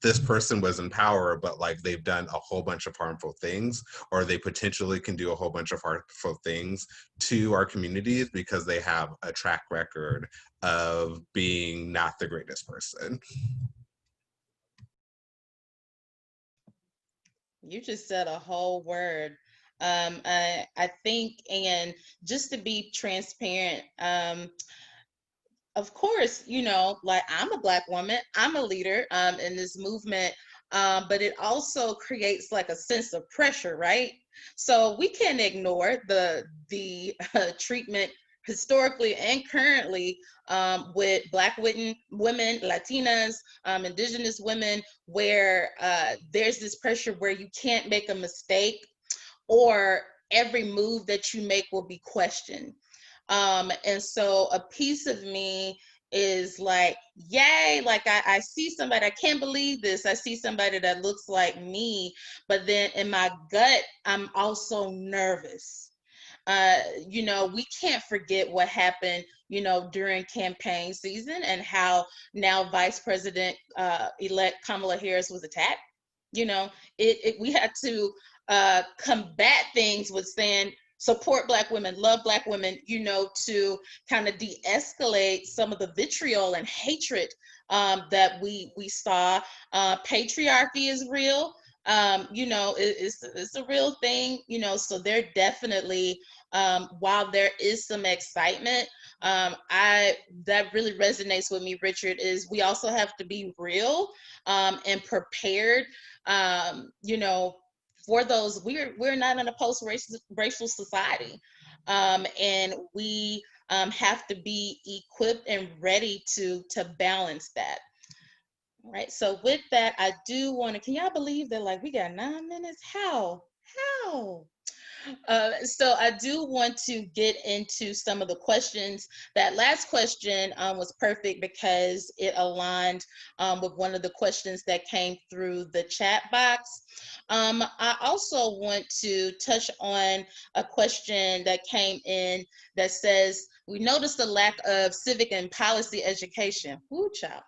this person was in power, but like they've done a whole bunch of harmful things, or they potentially can do a whole bunch of harmful things to our communities because they have a track record of being not the greatest person. You just said a whole word. I think, and just to be transparent, of course, you know, like I'm a Black woman, I'm a leader in this movement, but it also creates like a sense of pressure, right? So we can't ignore the treatment historically and currently with Black women, Latinas, Indigenous women, where there's this pressure where you can't make a mistake, or every move that you make will be questioned. And so a piece of me is like, yay, like I see somebody, I can't believe this. I see somebody that looks like me, but then in my gut, I'm also nervous. You know, we can't forget what happened, you know, during campaign season, and how now Vice President elect Kamala Harris was attacked. You know, we had to combat things with saying, support Black women, love Black women, you know, to kind of de-escalate some of the vitriol and hatred that we saw. Patriarchy is real. You know, it's a real thing, you know, so they're definitely, while there is some excitement, that really resonates with me, Richard, is we also have to be real and prepared, you know, for those. We're not in a post-racial society, and we have to be equipped and ready to balance that. Right. So with that, I do want to. Can y'all believe that? Like we got 9 minutes? How? How? So I do want to get into some of the questions. That last question was perfect because it aligned with one of the questions that came through the chat box. I also want to touch on a question that came in that says, we noticed the lack of civic and policy education. Woo, child.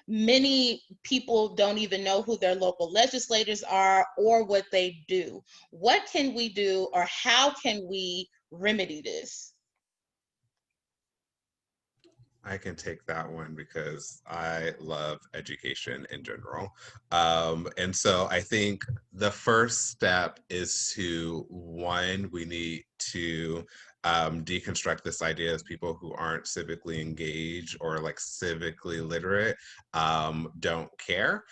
Many people don't even know who their local legislators are or what they do. What can we do, or how can we remedy this? I can take that one because I love education in general. And so I think the first step is to, one, we need to deconstruct this idea as people who aren't civically engaged or like civically literate don't care.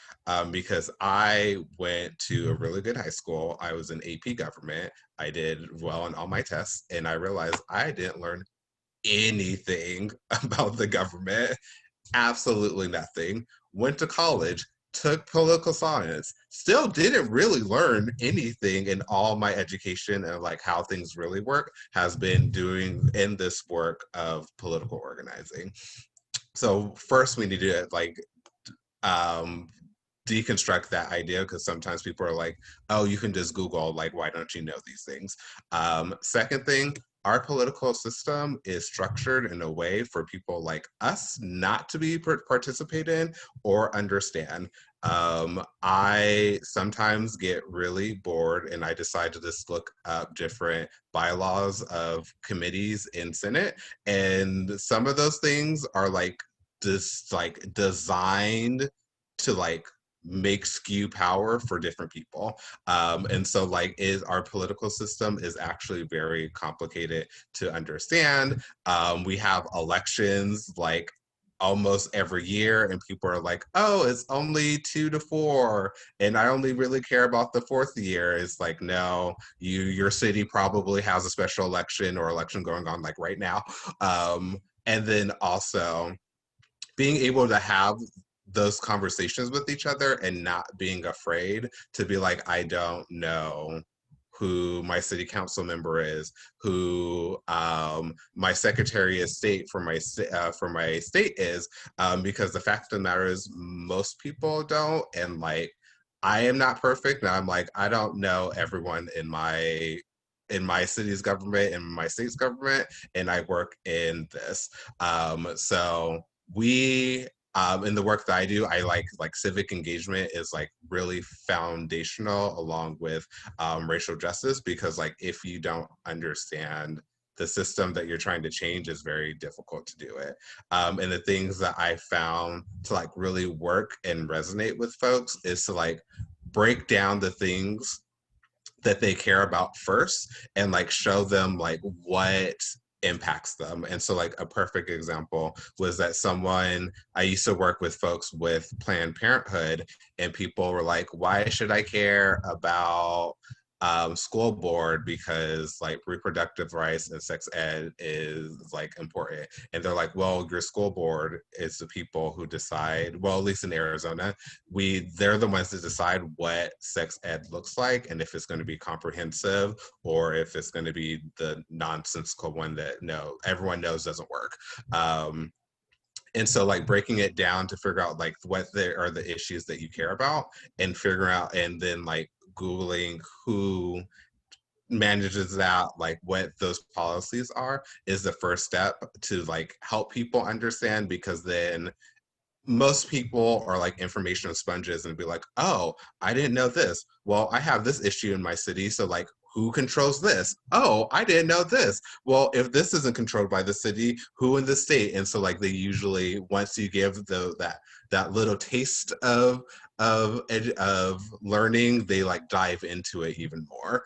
Because I went to a really good high school. I was in AP government. I did well on all my tests, and I realized I didn't learn anything about the government, absolutely nothing. Went to college, took political science, still didn't really learn anything, in all my education and like how things really work has been doing in this work of political organizing. So first we need to like deconstruct that idea, because sometimes people are like, oh, you can just Google, like, why don't you know these things? Second thing, our political system is structured in a way for people like us not to be participate in or understand. I sometimes get really bored and I decide to just look up different bylaws of committees in Senate. And some of those things are like just like designed to like make skew power for different people. And so like our political system is actually very complicated to understand. We have elections like almost every year, and people are like, oh, it's only 2 to 4 and I only really care about the 4th year. It's like, no, your city probably has a special election or election going on like right now. And then also being able to have those conversations with each other and not being afraid to be like, I don't know who my city council member is, who my secretary of state for my state is, because the fact of the matter is most people don't. And like, I am not perfect, and I'm like, I don't know everyone in my city's government and my state's government, and I work in this. So we in the work that I do, I like civic engagement is like really foundational along with racial justice, because like if you don't understand the system that you're trying to change, is very difficult to do it. And the things that I found to like really work and resonate with folks is to like break down the things that they care about first and like show them like what impacts them. And so like a perfect example was that I used to work with folks with Planned Parenthood, and people were like, why should I care about school board, because like reproductive rights and sex ed is like important? And they're like, well, your school board is the people who decide, well, at least in Arizona, they're the ones that decide what sex ed looks like, and if it's going to be comprehensive or if it's going to be the nonsensical one that everyone knows doesn't work. And so like breaking it down to figure out like what are the issues that you care about, and figuring out, and then like Googling who manages that, like what those policies are, is the first step to like help people understand. Because then most people are like information sponges and be like, oh, I didn't know this. Well, I have this issue in my city, so like who controls this? Oh, I didn't know this. Well, if this isn't controlled by the city, who in the state? And so like they usually, once you give that little taste of learning, they like dive into it even more.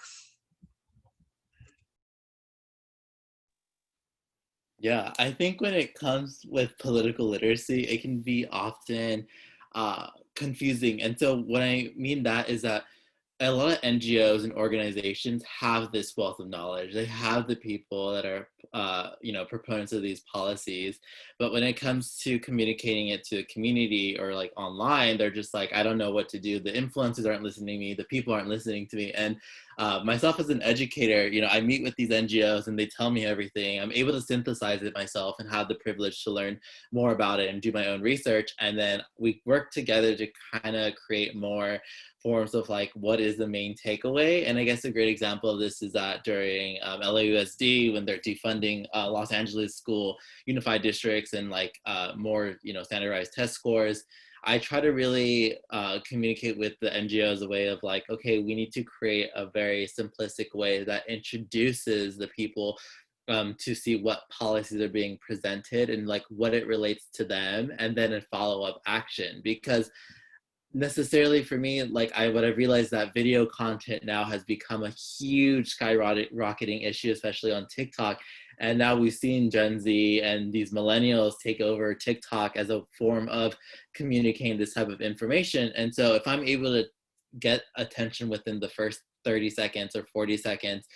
Yeah, I think when it comes with political literacy, it can be often confusing. And so what I mean that is that a lot of NGOs and organizations have this wealth of knowledge. They have the people that are, proponents of these policies. But when it comes to communicating it to the community or like online, they're just like, I don't know what to do. The influencers aren't listening to me. The people aren't listening to me. And myself as an educator, I meat with these NGOs and they tell me everything. I'm able to synthesize it myself and have the privilege to learn more about it and do my own research. And then we work together to kind of create more forms of like, what is the main takeaway? And I guess a great example of this is that during LAUSD, when they're defunding Los Angeles school unified districts and like more, standardized test scores, I try to really communicate with the NGOs a way of like, okay, we need to create a very simplistic way that introduces the people to see what policies are being presented and like what it relates to them, and then a follow-up action. Because necessarily for me, like what I've realized that video content now has become a huge skyrocketing issue, especially on TikTok. And now we've seen Gen Z and these millennials take over TikTok as a form of communicating this type of information. And so if I'm able to get attention within the first 30 seconds or 40 seconds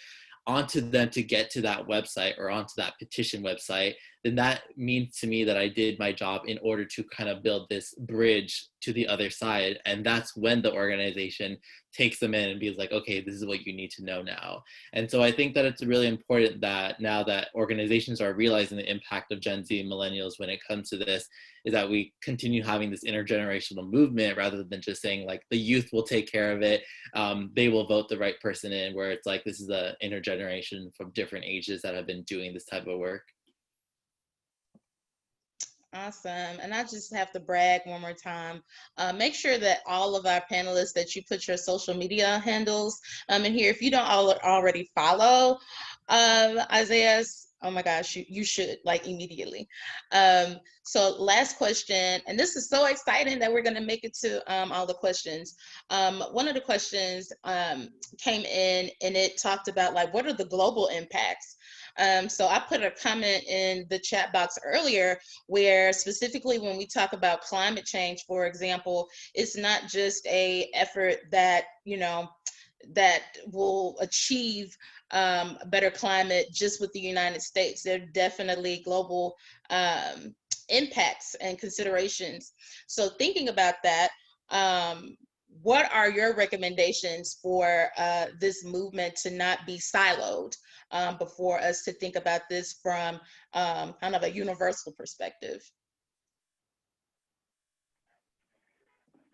onto them to get to that website or onto that petition website, then that means to me that I did my job in order to kind of build this bridge to the other side. And that's when the organization takes them in and be like, okay, this is what you need to know now. And so I think that it's really important that now that organizations are realizing the impact of Gen Z and millennials when it comes to this, is that we continue having this intergenerational movement rather than just saying like the youth will take care of it. They will vote the right person in, where it's like, this is an intergeneration from different ages that have been doing this type of work. Awesome. And I just have to brag one more time. Make sure that all of our panelists, that you put your social media handles in here. If you don't already follow Isaias, oh my gosh, you should, like, immediately. So last question, and this is so exciting that we're going to make it to all the questions. One of the questions came in and it talked about like, what are the global impacts So I put a comment in the chat box earlier where specifically when we talk about climate change, for example, it's not just a effort that, that will achieve a better climate just with the United States. There are definitely global impacts and considerations. So thinking about that, what are your recommendations for this movement to not be siloed, but for us to think about this from kind of a universal perspective?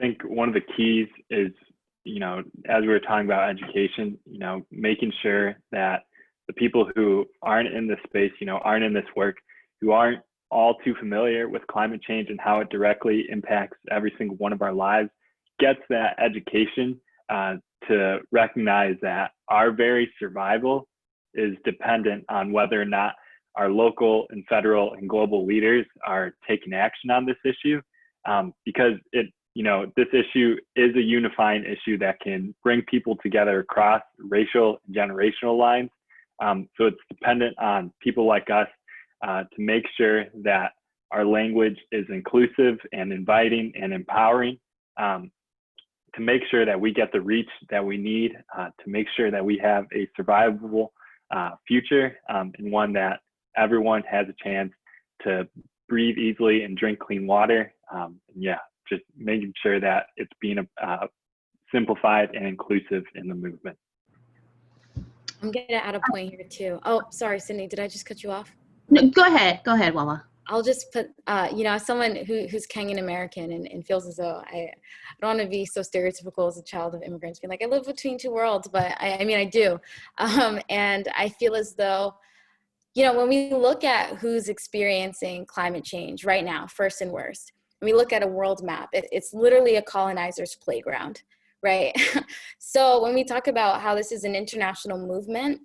I think one of the keys is, as we were talking about education, making sure that the people who aren't in this space, aren't in this work, who aren't all too familiar with climate change and how it directly impacts every single one of our lives, gets that education to recognize that our very survival is dependent on whether or not our local and federal and global leaders are taking action on this issue, because this issue is a unifying issue that can bring people together across racial and generational lines. So it's dependent on people like us to make sure that our language is inclusive and inviting and empowering, to make sure that we get the reach that we need, to make sure that we have a survivable future, and one that everyone has a chance to breathe easily and drink clean water. Just making sure that it's being simplified and inclusive in the movement. I'm gonna add a point here too. Oh, sorry, Sydney, did I just cut you off? No, go ahead, Wawa. I'll just put, as someone who's Kenyan American and feels as though I don't want to be so stereotypical as a child of immigrants, being like, I live between two worlds, but I mean, I do. And I feel as though, when we look at who's experiencing climate change right now, first and worst, when we look at a world map, it's literally a colonizer's playground, right? So when we talk about how this is an international movement,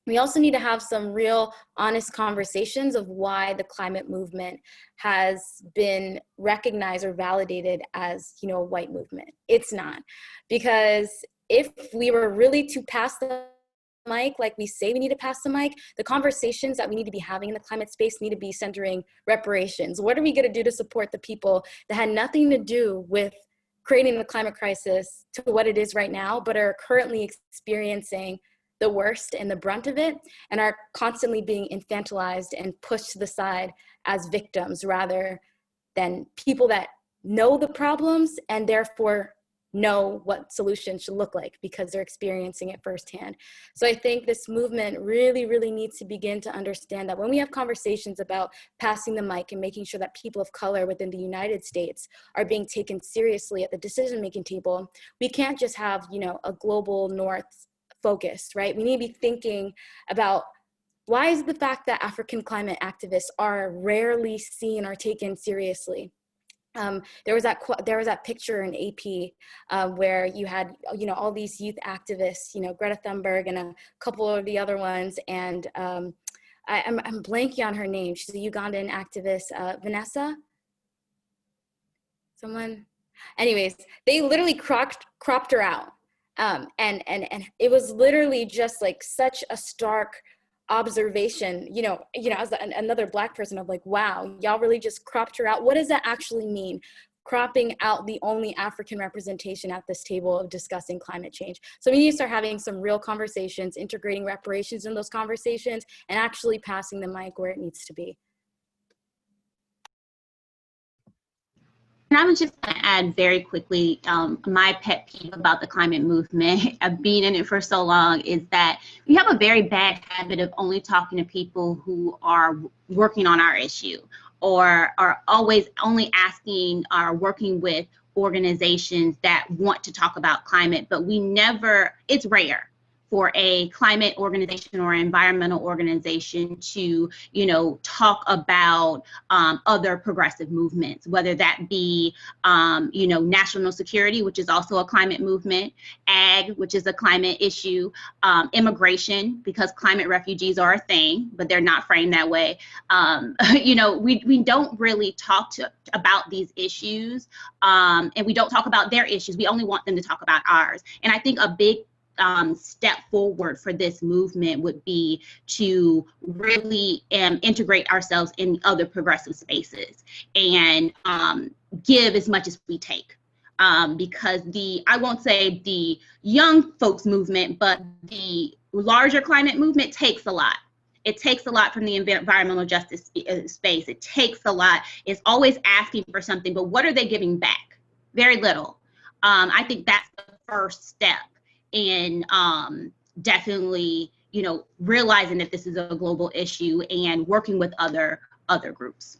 we also need to have some real honest conversations of why the climate movement has been recognized or validated as, a white movement. It's not. Because if we were really to pass the mic, like we say we need to pass the mic, the conversations that we need to be having in the climate space need to be centering reparations. What are we going to do to support the people that had nothing to do with creating the climate crisis to what it is right now, but are currently experiencing the worst and the brunt of it, and are constantly being infantilized and pushed to the side as victims rather than people that know the problems and therefore know what solutions should look like because they're experiencing it firsthand. So I think this movement really, really needs to begin to understand that when we have conversations about passing the mic and making sure that people of color within the United States are being taken seriously at the decision-making table, we can't just have, a global north focused, right? We need to be thinking about why is the fact that African climate activists are rarely seen or taken seriously. There was that picture in AP where you had, all these youth activists, Greta Thunberg and a couple of the other ones, and I'm blanking on her name. She's a Ugandan activist, Vanessa. Someone. Anyways, they literally cropped her out. And it was literally just like such a stark observation, as another Black person of like, wow, y'all really just cropped her out. What does that actually mean? Cropping out the only African representation at this table of discussing climate change. So we need to start having some real conversations, integrating reparations in those conversations, and actually passing the mic where it needs to be. And I was just going to add very quickly, my pet peeve about the climate movement, of being in it for so long, is that we have a very bad habit of only talking to people who are working on our issue, or are always only asking or working with organizations that want to talk about climate, but we never, it's rare for a climate organization or environmental organization to, talk about other progressive movements, whether that be, national security, which is also a climate movement, ag, which is a climate issue, immigration, because climate refugees are a thing, but they're not framed that way. We don't really talk about these issues, and we don't talk about their issues. We only want them to talk about ours. And I think a big step forward for this movement would be to really integrate ourselves in other progressive spaces and give as much as we take. Because I won't say the young folks movement, but the larger climate movement takes a lot. It takes a lot from the environmental justice space. It takes a lot. It's always asking for something, but what are they giving back? Very little. I think that's the first step in definitely, realizing that this is a global issue and working with other groups.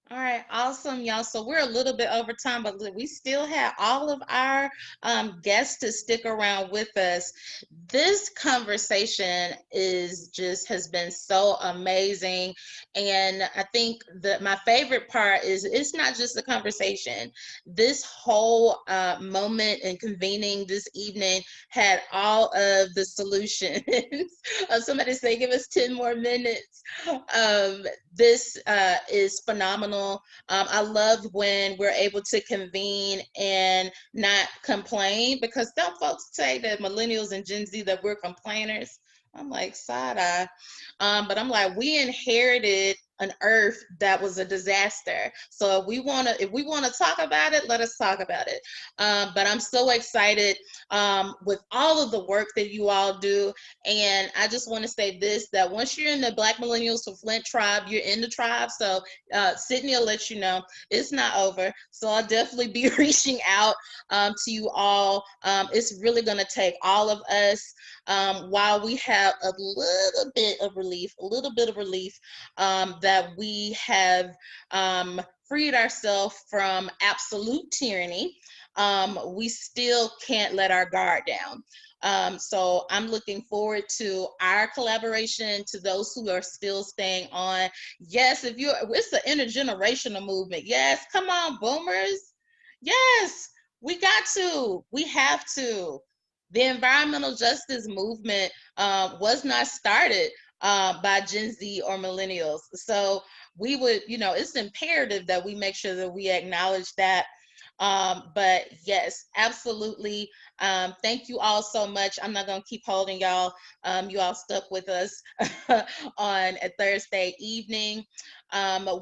All right, awesome, y'all. So we're a little bit over time, but we still have all of our guests to stick around with us. This conversation has been so amazing. And I think that my favorite part is it's not just a conversation. This whole moment and convening this evening had all of the solutions. Somebody say, give us 10 more minutes. This is phenomenal. I love when we're able to convene and not complain, because some folks say that millennials and Gen Z that we're complainers. I'm like, side eye. But I'm like, we inherited an earth that was a disaster. So if we want to talk about it, let us talk about it. But I'm so excited with all of the work that you all do. And I just want to say this, that once you're in the Black Millennials for Flint tribe, you're in the tribe. So Sydney will let you know it's not over. So I'll definitely be reaching out to you all. It's really going to take all of us. While we have a little bit of relief, that we have freed ourselves from absolute tyranny, we still can't let our guard down. So I'm looking forward to our collaboration, to those who are still staying on. Yes, it's an intergenerational movement. Yes, come on, boomers. Yes, we have to. The environmental justice movement was not started by Gen Z or millennials. So we would, it's imperative that we make sure that we acknowledge that. But yes, absolutely. Thank you all so much. I'm not going to keep holding y'all. You all stuck with us on a Thursday evening.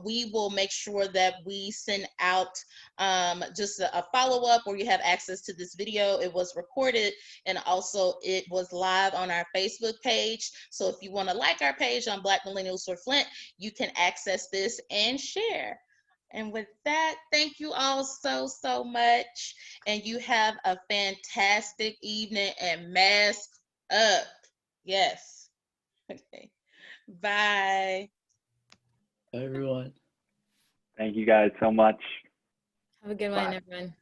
We will make sure that we send out just a follow-up where you have access to this video. It was recorded, and also it was live on our Facebook page. So if you want to like our page on Black Millennials for Flint, you can access this and share. And with that, thank you all so, so much. And you have a fantastic evening, and mask up. Yes. Okay. Bye. Bye, everyone. Thank you guys so much. Have a good one, everyone.